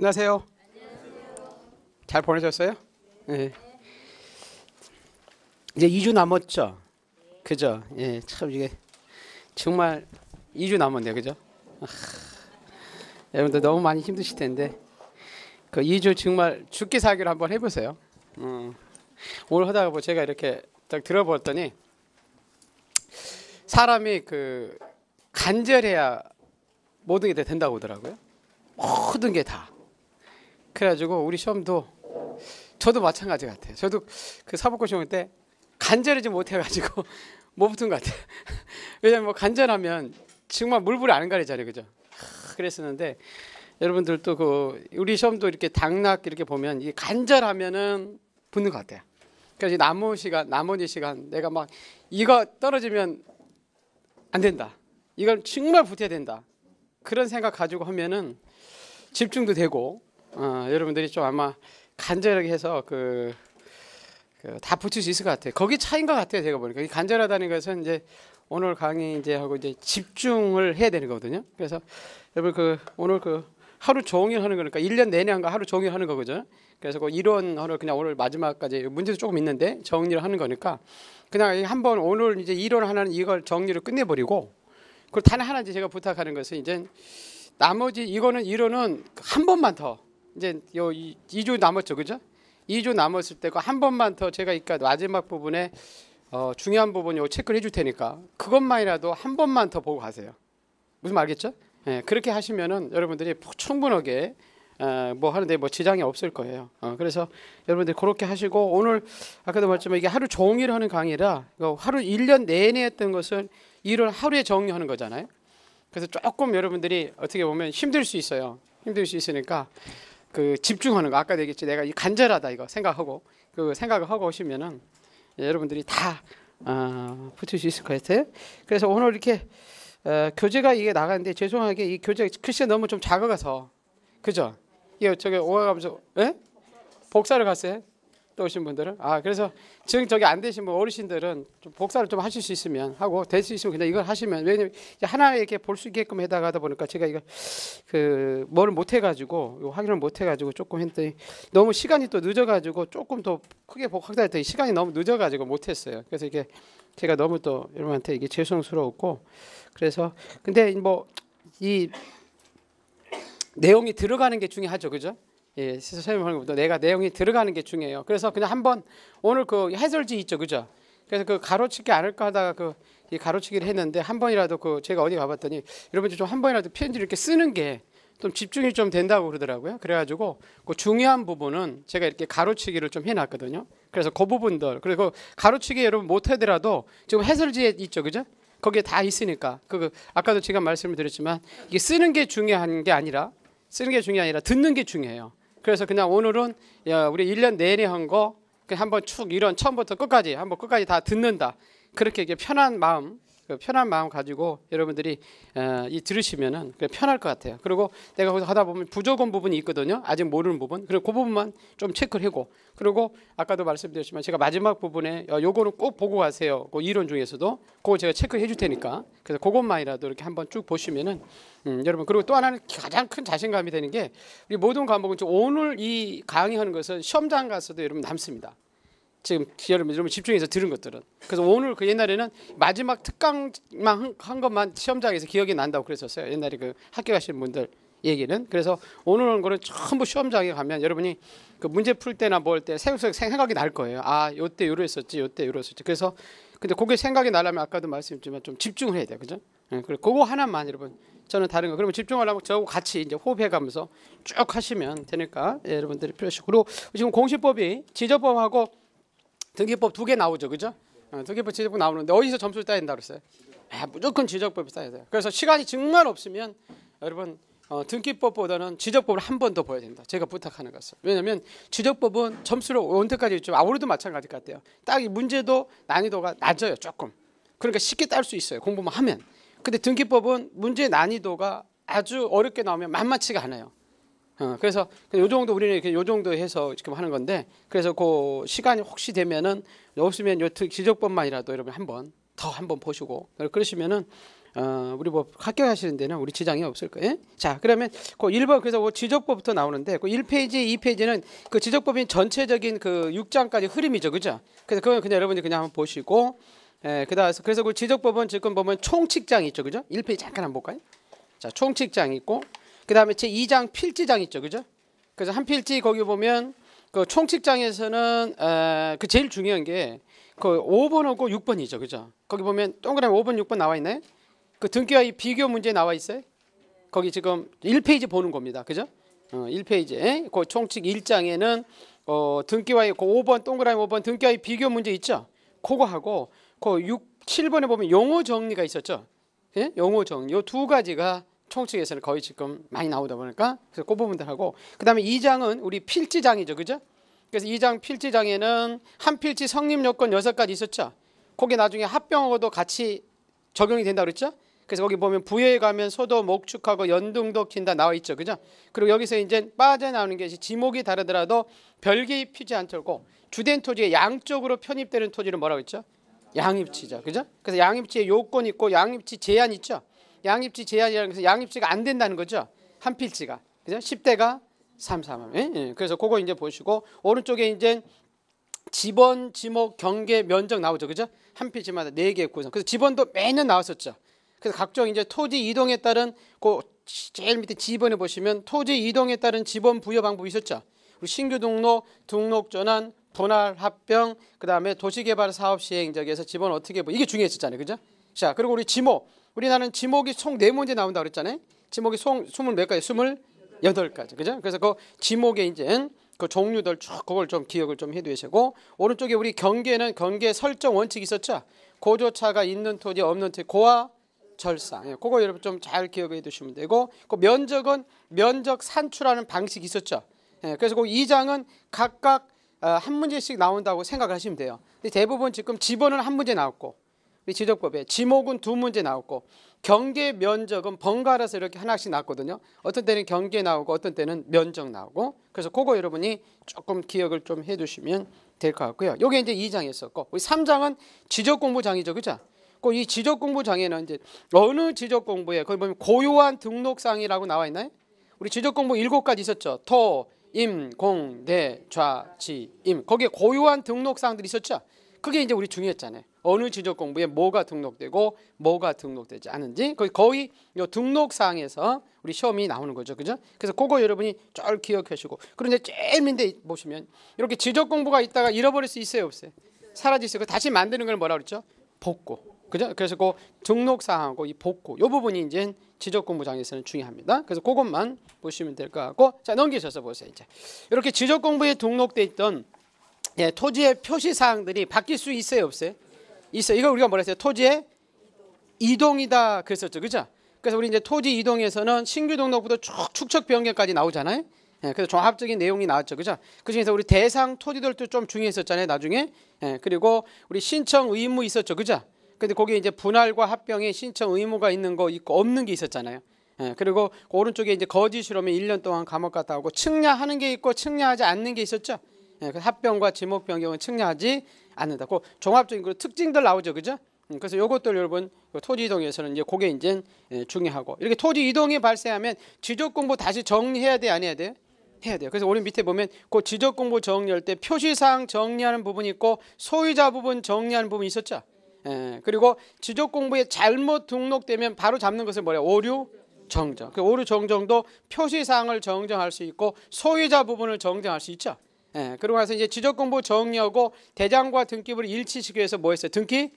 안녕하세요. 잘 보내셨어요? 네. 이제 2주 남았죠? 그죠? 예, 참 이게 정말 2주 남았네요. 그죠? 여러분들 너무 많이 힘드실 텐데 그 2주 정말 죽기 살기를 한번 해보세요. 오늘 하다가 뭐 제가 이렇게 딱 들어봤더니 사람이 그 간절해야 모든 게 다 된다고 하더라고요. 모든 게 다. 그래가지고 우리 시험도 저도 마찬가지 같아요. 저도 그 사법고 시험 때 간절하지 못해가지고 못 붙은 것 같아요. 왜냐면 뭐 간절하면 정말 물불이 안 가리잖아요, 그죠? 그랬었는데 여러분들도 그 우리 시험도 이렇게 당락 이렇게 보면 이 간절하면은 붙는 것 같아요. 그래서 나머지 시간 내가 막 이거 떨어지면 안 된다. 이건 정말 붙어야 된다. 그런 생각 가지고 하면은 집중도 되고 여러분들이 좀 아마 간절하게 해서 다 붙일 수 있을 것 같아요. 거기 차이인 것 같아요. 제가 보니까 이 간절하다는 것은 이제 오늘 강의 이제 하고 이제 집중을 해야 되는 거거든요. 그래서 여러분 오늘 하루 종일 하는 거니까 1년 내내 한 거 하루 종일 하는 거거든요. 그래서 그 이론을 그냥 오늘 마지막까지 문제도 조금 있는데 정리를 하는 거니까 그냥 한번 오늘 이제 이론 하나는 이걸 정리를 끝내버리고 그리고 단 하나 이제 제가 부탁하는 것은 이제 나머지 이론은 한 번만 더 이제 2주 남았죠, 그죠? 2주 남았을 때 한 번만 더 제가 이까 마지막 부분에 중요한 부분 요 체크를 해줄 테니까 그것만이라도 한 번만 더 보고 가세요. 무슨 말 알겠죠? 예, 그렇게 하시면은 여러분들이 충분하게 뭐 하는데 뭐 지장이 없을 거예요. 그래서 여러분들 그렇게 하시고 오늘 아까도 말했지만 이게 하루 종일 하는 강의라 하루 1년 내내 했던 것을 이론 하루에 정리하는 거잖아요. 그래서 조금 여러분들이 어떻게 보면 힘들 수 있어요. 힘들 수 있으니까 그 집중하는 거 아까 얘기했지 내가 이 간절하다 이거 생각하고 그 생각을 하고 오시면은 여러분들이 다 붙일 수 있을 것 같아요. 그래서 오늘 이렇게 교재가 이게 나가는데 죄송하게 이 교재 글씨가 너무 좀 작아가서 그죠? 이거 저기 오가면서 복사를 갔어요. 또 오신 분들은 그래서 지금 저기 안 되신 분 어르신들은 좀 복사를 좀 하실 수 있으면 하고 될 수 있으면 그냥 이걸 하시면 왜냐면 하나 이렇게 볼 수 있게끔 해다가 하다 보니까 제가 이거 뭐를 못 해가지고 확인을 못 해가지고 조금 했더니 너무 시간이 또 늦어가지고 조금 더 크게 확대했더니 시간이 너무 늦어가지고 못했어요. 그래서 이게 제가 너무 또 여러분한테 이게 죄송스러웠고 그래서 근데 뭐 이 내용이 들어가는 게 중요하죠, 그죠? 예, 설명하는 것보다 내가 내용이 들어가는 게 중요해요. 그래서 그냥 한번 오늘 그 해설지 있죠, 그죠? 그래서 그 가로치기 않을까 하다가 이 가로치기를 했는데 한 번이라도 제가 어디 가봤더니 여러분들 좀 한 번이라도 편지를 이렇게 쓰는 게 좀 집중이 좀 된다고 그러더라고요. 그래가지고 그 중요한 부분은 제가 이렇게 가로치기를 좀 해놨거든요. 그래서 그 부분들 그리고 가로치기 여러분 못하더라도 지금 해설지에 있죠, 그죠? 거기에 다 있으니까 아까도 제가 말씀을 드렸지만 이게 쓰는 게 중요한 게 아니라 듣는 게 중요해요. 그래서 그냥 오늘은 우리 1년 내내 한 거 한번 쭉 이런 처음부터 끝까지 다 듣는다. 그렇게 이게 편한 마음 가지고 여러분들이 들으시면은 편할 것 같아요. 그리고 내가 거기서 하다 보면 부족한 부분이 있거든요. 아직 모르는 부분. 그리고 그 부분만 좀 체크를 하고 그리고 아까도 말씀드렸지만 제가 마지막 부분에 요거는 꼭 보고 가세요. 그 이론 중에서도 그거 제가 체크해 줄 테니까 그래서 그것만이라도 이렇게 한번 쭉 보시면은 여러분 그리고 또 하나는 가장 큰 자신감이 되는 게 우리 모든 과목은 오늘 이 강의하는 것은 시험장 가서도 여러분 남습니다. 지금 여러분 집중해서 들은 것들은 그래서 오늘 옛날에는 마지막 특강만 한 것만 시험장에서 기억이 난다고 그랬었어요. 옛날에 학교 가시는 분들 얘기는 그래서 오늘 한 거는 전부 시험장에 가면 여러분이 문제 풀 때나 뭐 할 때 생각이 날 거예요. 요때 요랬었지 그래서 근데 그게 생각이 나려면 아까도 말씀드렸지만 좀 집중을 해야 돼요, 그죠? 그리고 그거 하나만 여러분 저는 다른 거 그러면 집중하려면 저하고 같이 이제 호흡해가면서 쭉 하시면 되니까 여러분들이 필요하시고 그리고 지금 공시법이 지저법하고 등기법 2개 나오죠, 그죠? 등기법 지적법 나오는데 어디서 점수를 따야 된다고 그랬어요? 무조건 지적법을 따야 돼요. 그래서 시간이 정말 없으면 여러분 등기법보다는 지적법을 한 번 더 봐야 된다. 제가 부탁하는 것은 왜냐하면 지적법은 점수를 원태까지 있죠. 우리도 마찬가지 같아요. 딱 이 문제도 난이도가 낮아요, 조금. 그러니까 쉽게 딸 수 있어요, 공부만 하면. 근데 등기법은 문제 난이도가 아주 어렵게 나오면 만만치가 않아요. 그래서 요 정도 우리는 이렇게 요 정도 해서 지금 하는 건데 그래서 그 시간이 혹시 되면은 없으면 요 지적법만이라도 여러분 한번 보시고 그러시면은 우리 뭐 합격하시는 데는 우리 지장이 없을 거예요. 자, 그러면 그 1번 그래서 그 지적법부터 나오는데 그 1페이지, 2페이지는 그 지적법인 전체적인 그 6장까지 흐름이죠, 그죠? 그래서 그건 그냥 여러분들 그냥 한번 보시고, 그래서 그 지적법은 지금 보면 총칙장이 있죠, 그죠? 1페이지 잠깐 한번 볼까요? 자, 총칙장이 있고, 그 다음에 제 2장 필지장 있죠, 그죠? 그래서 한 필지 거기 보면 그 총칙장에서는 그 제일 중요한 게 그 5번하고 6번이죠, 그죠? 거기 보면 동그라미 5번, 6번 나와 있나요? 그 등기와 이 비교 문제 나와 있어요. 거기 지금 1페이지 보는 겁니다, 그죠? 1페이지에 그 총칙 1장에는 등기와의 그 5번 동그라미 5번 등기와의 비교 문제 있죠? 그거 하고 그 7번에 보면 용어 정리가 있었죠? 예? 용어 정리 요 두 가지가 총칙에서는 거의 지금 많이 나오다 보니까 그래서 그 부분들 하고 그다음에 2장은 우리 필지장이죠, 그죠? 그래서 2장 필지장에는 한 필지 성립 요건 6가지 있었죠. 거기 나중에 합병하고도 같이 적용이 된다 그랬죠. 그래서 거기 보면 부여에 가면 소도 목축하고 연등도 킨다 나와 있죠, 그죠? 그리고 여기서 이제 빠져나오는 것이 지목이 다르더라도 별개입 피지 않도록 주된 토지에 양쪽으로 편입되는 토지를 뭐라고 했죠? 양입지죠, 그죠? 그래서 양입지에 요건 있고 양입지 제한 있죠. 양입지 제한이라는 것은 양입지가 안 된다는 거죠. 한 필지가, 그죠? 10대가 3, 예? 그래서 그거 이제 보시고 오른쪽에 이제 지번, 지목, 경계, 면적 나오죠, 그죠? 한 필지마다 4개 구성. 그래서 지번도 매년 나왔었죠. 그래서 각종 이제 토지 이동에 따른 그 제일 밑에 지번에 보시면 토지 이동에 따른 지번 부여 방법이 있었죠. 우리 신규 등록, 등록 전환, 분할 합병, 그다음에 도시개발 사업 시행적에서 지번 어떻게 이게 중요했었잖아요, 그죠? 자, 그리고 우리 지목, 우리나라는 지목이 총 4문제 나온다 그랬잖아요. 지목이 총 20 몇 가지, 28가지, 그죠? 그래서 그 지목에 이제 그 종류들 쭉 그걸 좀 기억을 좀 해두시고 오른쪽에 우리 경계는 경계 설정 원칙이 있었죠. 고조차가 있는 토지 없는 토지 고와 절상, 그거 여러분 좀 잘 기억해 두시면 되고 그 면적은 면적 산출하는 방식이 있었죠. 그래서 그 2장은 각각 한 문제씩 나온다고 생각하시면 돼요. 근데 대부분 지금 지번은 한 문제 나왔고 우리 지적법에 지목은 2문제 나왔고 경계 면적은 번갈아서 이렇게 하나씩 나왔거든요. 어떤 때는 경계 나오고 어떤 때는 면적 나오고 그래서 그거 여러분이 조금 기억을 좀 해두시면 될 것 같고요. 요게 이제 2장에 있었고 우리 3장은 지적공부장이죠, 그죠? 이 지적공부장에는 이제 어느 지적공부에 거기 보면 고유한 등록사항이라고 나와 있나요? 우리 지적공부 7가지 있었죠. 토, 임, 공, 대, 좌, 지, 임. 거기에 고유한 등록사항들이 있었죠. 그게 이제 우리 중요했잖아요. 어느 지적공부에 뭐가 등록되고 뭐가 등록되지 않은지 거의 요 등록사항에서 우리 시험이 나오는 거죠, 그죠? 그래서 그거 여러분이 잘 기억하시고 그런데 제일 밑에 보시면 이렇게 지적공부가 있다가 잃어버릴 수 있어요, 없어요? 사라질 수 있고 다시 만드는 걸 뭐라 그랬죠? 복구, 그죠? 그래서 그 등록사항하고 이 복구 요 부분이 이제 지적공부장에서는 중요합니다. 그래서 그것만 보시면 될 것 같고 자 넘기셔서 보세요. 이제 이렇게 지적공부에 등록돼 있던 토지의 표시사항들이 바뀔 수 있어요, 없어요? 있어요. 이걸 우리가 뭐라 했어요? 토지의 이동이다 그랬었죠, 그죠? 그래서 우리 이제 토지 이동에서는 신규 등록부터 쭉 축척 변경까지 나오잖아요. 그래서 종합적인 내용이 나왔죠, 그죠? 그중에서 우리 대상 토지들도 좀 중요했었잖아요, 나중에. 그리고 우리 신청 의무 있었죠, 그죠? 근데 거기에 이제 분할과 합병에 신청 의무가 있는 거 있고 없는 게 있었잖아요. 그리고 그 오른쪽에 이제 거짓으로 하면 1년 동안 감옥 갔다 오고 측량하는 게 있고 측량하지 않는 게 있었죠. 그 합병과 지목 변경은 측량하지 않는다. 그 종합적인 그 특징들 나오죠, 그죠? 그래서 요것들 여러분 토지 이동에서는 이제 그게 이제 중요하고 이렇게 토지 이동이 발생하면 지적 공부 다시 정리해야 돼, 안 해야 돼? 해야 돼요. 그래서 우리 밑에 보면 그 지적 공부 정리할 때 표시사항 정리하는 부분이 있고 소유자 부분 정리하는 부분이 있었죠. 그리고 지적 공부에 잘못 등록되면 바로 잡는 것을 뭐래요? 오류 정정. 그 오류 정정도 표시사항을 정정할 수 있고 소유자 부분을 정정할 수 있죠. 그러고 나서 이제 지적 공부 정리하고 대장과 등기부를 일치시키기 위해서 뭐 했어요? 등기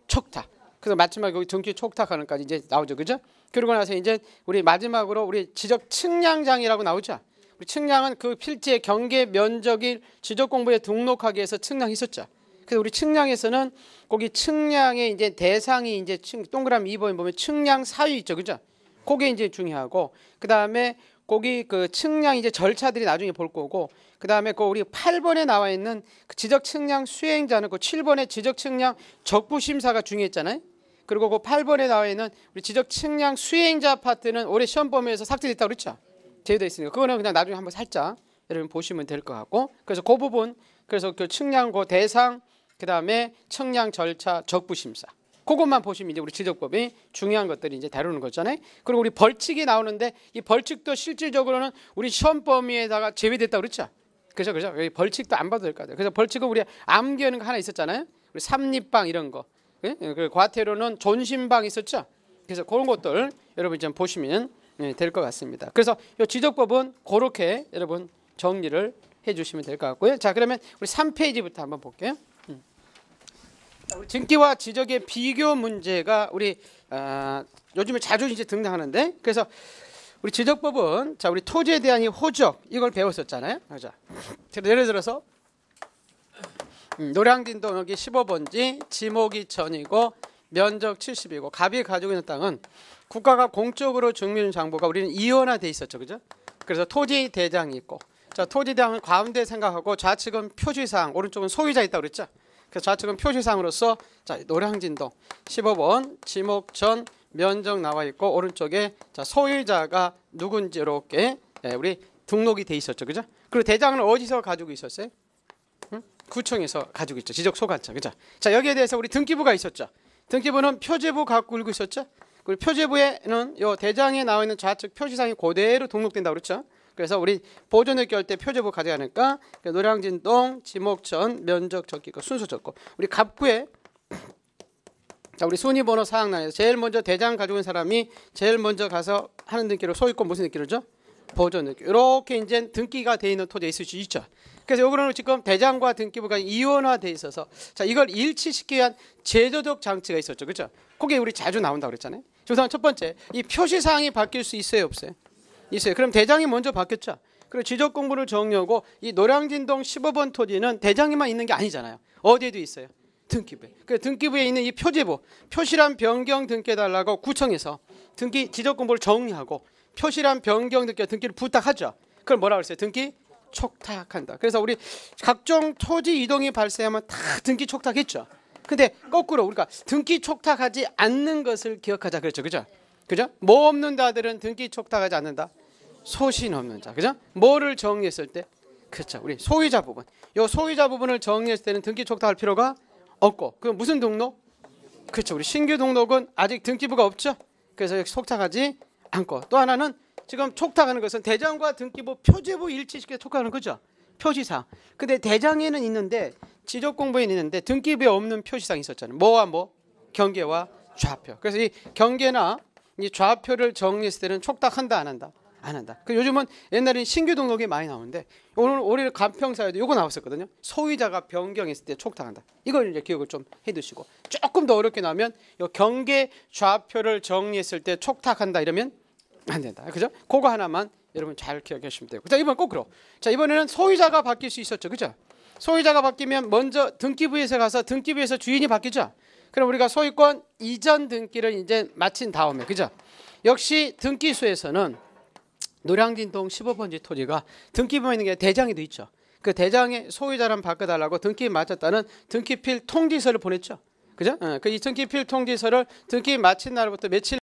촉탁. 그래서 마지막에 여기 등기 촉탁하는까지 이제 나오죠, 그죠? 그러고 나서 이제 우리 마지막으로 우리 지적 측량장이라고 나오죠. 우리 측량은 그 필지의 경계 면적을 지적 공부에 등록하기 위해서 측량했었죠. 그래서 우리 측량에서는 거기 측량의 이제 대상이 이제 동그라미 2번에 보면 측량 사유 있죠, 그죠? 그게 이제 중요하고 그 다음에 거기 그 측량 이제 절차들이 나중에 볼 거고 그 다음에 그 우리 8번에 나와 있는 그 지적 측량 수행자는 그 7번에 지적 측량 적부 심사가 중요했잖아요. 그리고 그 8번에 나와 있는 우리 지적 측량 수행자 파트는 올해 시험 범위에서 삭제됐다고 그랬죠. 제외되어 있으니까 그거는 그냥 나중에 한번 살짝 여러분 보시면 될 것 같고 그래서 그 부분 그래서 그 측량 그 대상 그 다음에 측량 절차 적부 심사 그것만 보시면 이제 우리 지적법이 중요한 것들이 이제 다루는 거잖아요. 그리고 우리 벌칙이 나오는데 이 벌칙도 실질적으로는 우리 시험 범위에다가 제외됐다고 그랬죠. 그죠? 여기 벌칙도 안 봐도 될 것 같아요. 그래서 벌칙은 우리 암기하는 거 하나 있었잖아요. 우리 삼립방 이런 거. 예? 그 과태료는 존심방 있었죠. 그래서 그런 것들 여러분 좀 보시면 될 것 같습니다. 그래서 이 지적법은 그렇게 여러분 정리를 해주시면 될 것 같고요. 자, 그러면 우리 3페이지부터 한번 볼게요. 우리 증기와 지적의 비교 문제가 우리 요즘에 자주 이제 등장하는데, 그래서 우리 지적법은 자 우리 토지에 대한 이 호적 이걸 배웠었잖아요. 자, 예를 들어서 노량진동 여기 15번지 지목이 1000이고 면적 70이고 갑이 가지고 있는 땅은 국가가 공적으로 중민정보가 우리는 이원화돼 있었죠, 그죠? 그래서 토지 대장이 있고, 자 토지 대장은 가운데 생각하고 좌측은 표시사항, 오른쪽은 소유자 있다고 그랬죠. 그래서 좌측은 표시사항으로서 자 노량진동 15번 지목 1000 면적 나와 있고 오른쪽에 자 소유자가 누군지 이렇게 우리 등록이 돼 있었죠, 그죠? 그리고 대장은 어디서 가지고 있었어요? 구청에서 가지고 있죠. 지적소관청, 그죠? 자 여기에 대해서 우리 등기부가 있었죠. 등기부는 표제부 갖고 있고 있었죠. 그리고 표제부에는 요 대장에 나와 있는 좌측 표시상이 그대로 등록된다 그렇죠. 그래서 우리 보존을 할 때 표제부 가져가니까 노량진동 지목천 면적 적기고 순서 적고, 우리 갑구에 자 우리 순위번호 사항란에서 제일 먼저 대장 가지고 있는 사람이 제일 먼저 가서 하는 등기로 소유권 무슨 등기로죠? 보존 등기. 이렇게 이제 등기가 돼 있는 토지에 있을 수 있죠. 그래서 여기는 지금 대장과 등기부가 이원화돼 있어서 자 이걸 일치시키기 위한 제도적 장치가 있었죠, 그렇죠? 그게 우리 자주 나온다고 그랬잖아요. 우선 첫 번째 이 표시사항이 바뀔 수 있어요, 없어요? 있어요. 그럼 대장이 먼저 바뀌었죠. 그리고 지적 공부를 정리하고 이 노량진동 15번 토지는 대장에만 있는 게 아니잖아요. 어디에도 있어요? 등기부에. 그 등기부에 있는 이 표제부, 표시란 변경 등기해달라고 구청에서 등기 지적 공부를 정리하고 표시란 변경 등기를 부탁하죠. 그걸 뭐라고 그랬어요? 등기 촉탁한다. 그래서 우리 각종 토지 이동이 발생하면 다 등기 촉탁했죠. 근데 거꾸로 우리가 등기 촉탁하지 않는 것을 기억하자 그랬죠, 그죠? 그죠? 뭐 없는 자들은 등기 촉탁하지 않는다. 소신 없는 자, 그죠? 뭐를 정리했을 때, 그렇죠? 우리 소유자 부분, 요 소유자 부분을 정리했을 때는 등기 촉탁할 필요가 없고, 그 무슨 등록? 그렇죠. 우리 신규 등록은 아직 등기부가 없죠. 그래서 촉탁하지 않고, 또 하나는 지금 촉탁하는 것은 대장과 등기부 표제부 일치시켜 촉탁하는 거죠. 표시상. 근데 대장에는 있는데 지적 공부에는 있는데 등기부에 없는 표시상이 있었잖아요. 뭐와 뭐? 경계와 좌표. 그래서 이 경계나 이 좌표를 정리했을 때는 촉탁한다 안 한다? 안 한다. 그 요즘은 옛날에는 신규 등록이 많이 나오는데 오늘 올해 간평사에도 요거 나왔었거든요. 소유자가 변경했을 때 촉탁한다. 이걸 이제 기억을 좀 해두시고, 조금 더 어렵게 나오면 요 경계 좌표를 정리했을 때 촉탁한다 이러면 안 된다. 그죠? 그거 하나만 여러분 잘 기억하시면 되고. 자 이번 거꾸로. 자 이번에는 소유자가 바뀔 수 있었죠, 그죠? 소유자가 바뀌면 먼저 등기부에서 가서 등기부에서 주인이 바뀌죠. 그럼 우리가 소유권 이전 등기를 이제 마친 다음에, 그죠? 역시 등기소에서는 노량진동 15번지 토지가 등기부에 있는 게 대장이 돼 있죠. 그 대장의 소유자를 바꿔달라고 등기 마쳤다는 등기필 통지서를 보냈죠. 그죠? 그 이 등기필 통지서를 등기 마친 날부터 며칠